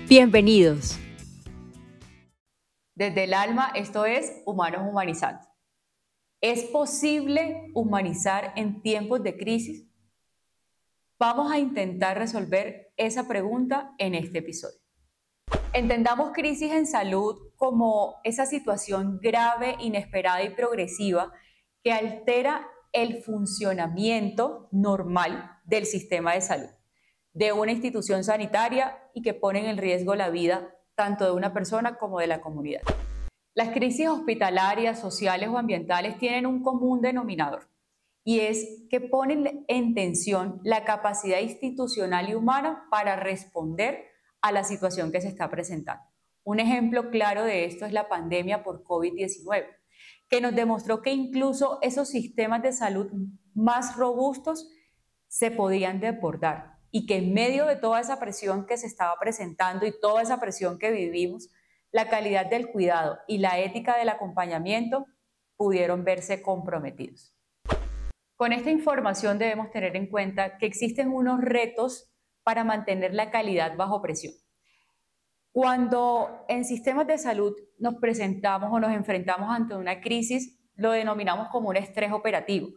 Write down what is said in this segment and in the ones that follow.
Bienvenidos. Desde el alma, esto es Humanos Humanizando. ¿Es posible humanizar en tiempos de crisis? Vamos a intentar resolver esa pregunta en este episodio. Entendamos crisis en salud como esa situación grave, inesperada y progresiva que altera el funcionamiento normal del sistema de salud de una institución sanitaria y que pone en riesgo la vida tanto de una persona como de la comunidad. Las crisis hospitalarias, sociales o ambientales tienen un común denominador y es que ponen en tensión la capacidad institucional y humana para responder a la situación que se está presentando. Un ejemplo claro de esto es la pandemia por COVID-19, que nos demostró que incluso esos sistemas de salud más robustos se podían desbordar y que en medio de toda esa presión que se estaba presentando y toda esa presión que vivimos, la calidad del cuidado y la ética del acompañamiento pudieron verse comprometidos. Con esta información debemos tener en cuenta que existen unos retos para mantener la calidad bajo presión. Cuando en sistemas de salud nos presentamos o nos enfrentamos ante una crisis, lo denominamos como un estrés operativo.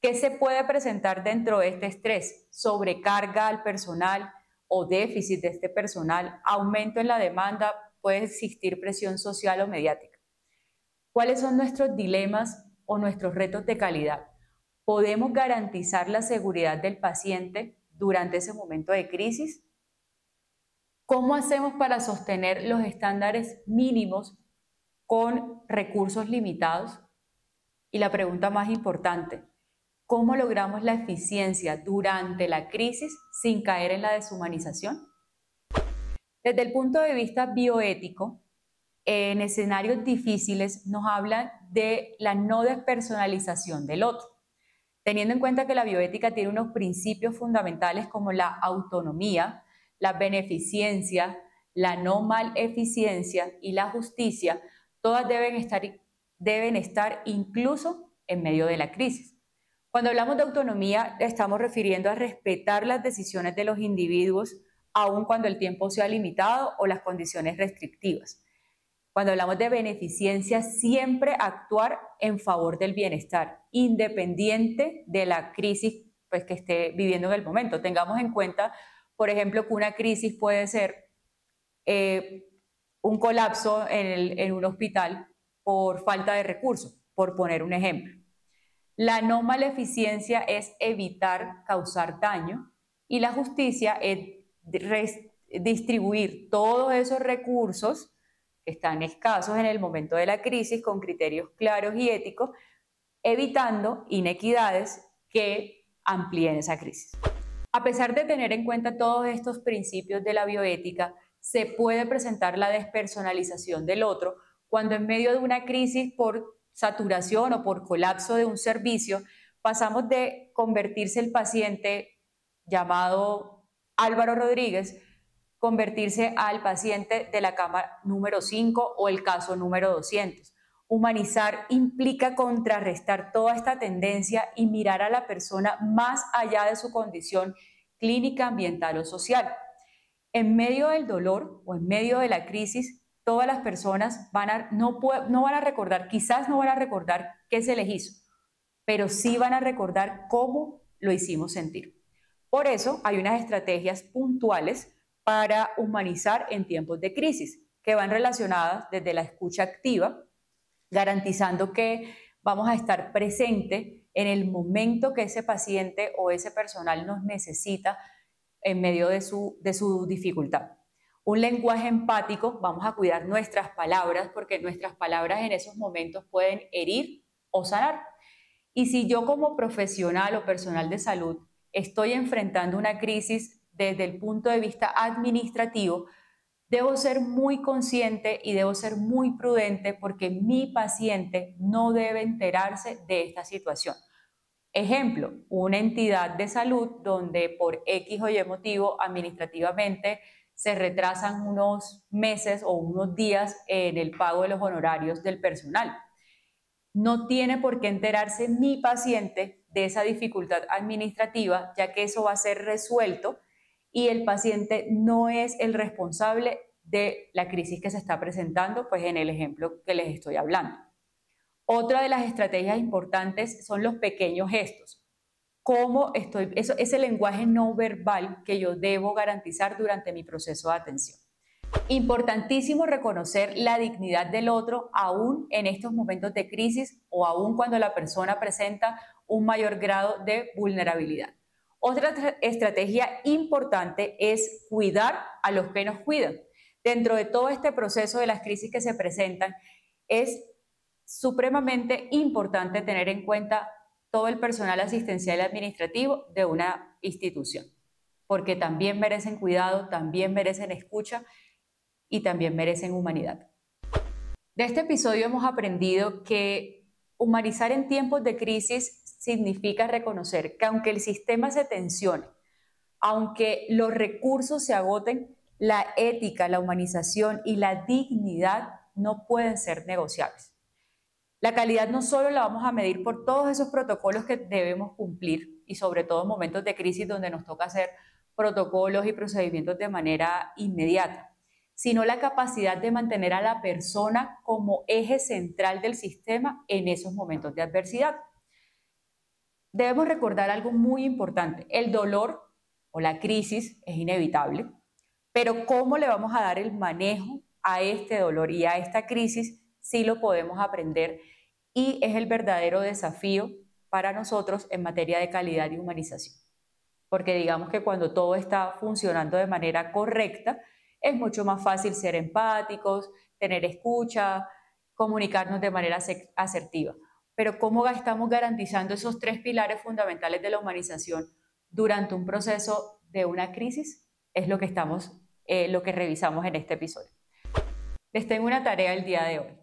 ¿Qué se puede presentar dentro de este estrés? Sobrecarga al personal o déficit de este personal, aumento en la demanda, puede existir presión social o mediática. ¿Cuáles son nuestros dilemas o nuestros retos de calidad? ¿Podemos garantizar la seguridad del paciente durante ese momento de crisis? ¿Cómo hacemos para sostener los estándares mínimos con recursos limitados? Y la pregunta más importante, ¿cómo logramos la eficiencia durante la crisis sin caer en la deshumanización? Desde el punto de vista bioético, en escenarios difíciles nos hablan de la no despersonalización del otro, teniendo en cuenta que la bioética tiene unos principios fundamentales como la autonomía, la beneficencia, la no maleficiencia y la justicia, todas deben estar incluso en medio de la crisis. Cuando hablamos de autonomía, estamos refiriendo a respetar las decisiones de los individuos, aun cuando el tiempo sea limitado o las condiciones restrictivas. Cuando hablamos de beneficencia, siempre actuar en favor del bienestar, independiente de la crisis que esté viviendo en el momento. Tengamos en cuenta, por ejemplo, que una crisis puede ser un colapso en un hospital por falta de recursos, por poner un ejemplo. La no maleficencia es evitar causar daño y la justicia es distribuir todos esos recursos que están escasos en el momento de la crisis con criterios claros y éticos, evitando inequidades que amplíen esa crisis. A pesar de tener en cuenta todos estos principios de la bioética, se puede presentar la despersonalización del otro cuando en medio de una crisis por saturación o por colapso de un servicio, pasamos de convertirse el paciente llamado Álvaro Rodríguez, convertirse al paciente de la cama número 5 o el caso número 200. Humanizar implica contrarrestar toda esta tendencia y mirar a la persona más allá de su condición clínica, ambiental o social. En medio del dolor o en medio de la crisis, todas las personas no van a recordar, quizás no van a recordar qué se les hizo, pero sí van a recordar cómo lo hicimos sentir. Por eso hay unas estrategias puntuales para humanizar en tiempos de crisis, que van relacionadas desde la escucha activa, garantizando que vamos a estar presente en el momento que ese paciente o ese personal nos necesita en medio de su dificultad. Un lenguaje empático, vamos a cuidar nuestras palabras porque nuestras palabras en esos momentos pueden herir o sanar. Y si yo como profesional o personal de salud estoy enfrentando una crisis desde el punto de vista administrativo, debo ser muy consciente y debo ser muy prudente porque mi paciente no debe enterarse de esta situación. Ejemplo, una entidad de salud donde por X o Y motivo administrativamente se retrasan unos meses o unos días en el pago de los honorarios del personal. No tiene por qué enterarse mi paciente de esa dificultad administrativa, ya que eso va a ser resuelto y el paciente no es el responsable de la crisis que se está presentando, pues en el ejemplo que les estoy hablando. Otra de las estrategias importantes son los pequeños gestos. Ese lenguaje no verbal que yo debo garantizar durante mi proceso de atención. Importantísimo reconocer la dignidad del otro aún en estos momentos de crisis o aún cuando la persona presenta un mayor grado de vulnerabilidad. Otra estrategia importante es cuidar a los que nos cuidan. Dentro de todo este proceso de las crisis que se presentan, es supremamente importante tener en cuenta todo el personal asistencial y administrativo de una institución, porque también merecen cuidado, también merecen escucha y también merecen humanidad. De este episodio hemos aprendido que humanizar en tiempos de crisis significa reconocer que aunque el sistema se tensione, aunque los recursos se agoten, la ética, la humanización y la dignidad no pueden ser negociables. La calidad no solo la vamos a medir por todos esos protocolos que debemos cumplir y sobre todo en momentos de crisis donde nos toca hacer protocolos y procedimientos de manera inmediata, sino la capacidad de mantener a la persona como eje central del sistema en esos momentos de adversidad. Debemos recordar algo muy importante: el dolor o la crisis es inevitable, pero cómo le vamos a dar el manejo a este dolor y a esta crisis sí lo podemos aprender, y es el verdadero desafío para nosotros en materia de calidad y humanización. Porque digamos que cuando todo está funcionando de manera correcta, es mucho más fácil ser empáticos, tener escucha, comunicarnos de manera asertiva. Pero ¿cómo estamos garantizando esos 3 pilares fundamentales de la humanización durante un proceso de una crisis? Es lo que revisamos en este episodio. Les tengo una tarea el día de hoy.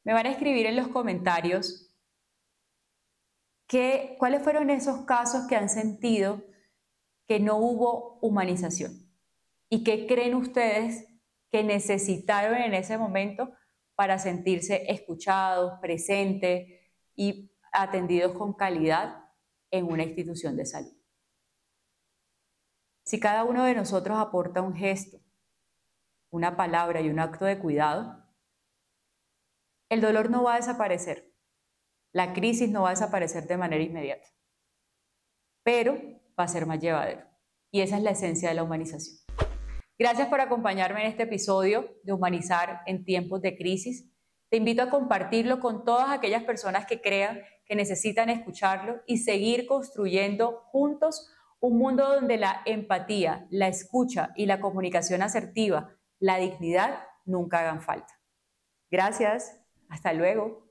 Me van a escribir en los comentarios cuáles fueron esos casos que han sentido que no hubo humanización y qué creen ustedes que necesitaron en ese momento para sentirse escuchados, presentes y atendidos con calidad en una institución de salud. Si cada uno de nosotros aporta un gesto, una palabra y un acto de cuidado, el dolor no va a desaparecer, la crisis no va a desaparecer de manera inmediata, pero va a ser más llevadero. Y esa es la esencia de la humanización. Gracias por acompañarme en este episodio de Humanizar en tiempos de crisis. Te invito a compartirlo con todas aquellas personas que crean que necesitan escucharlo y seguir construyendo juntos un mundo donde la empatía, la escucha y la comunicación asertiva, la dignidad, nunca hagan falta. Gracias. Hasta luego.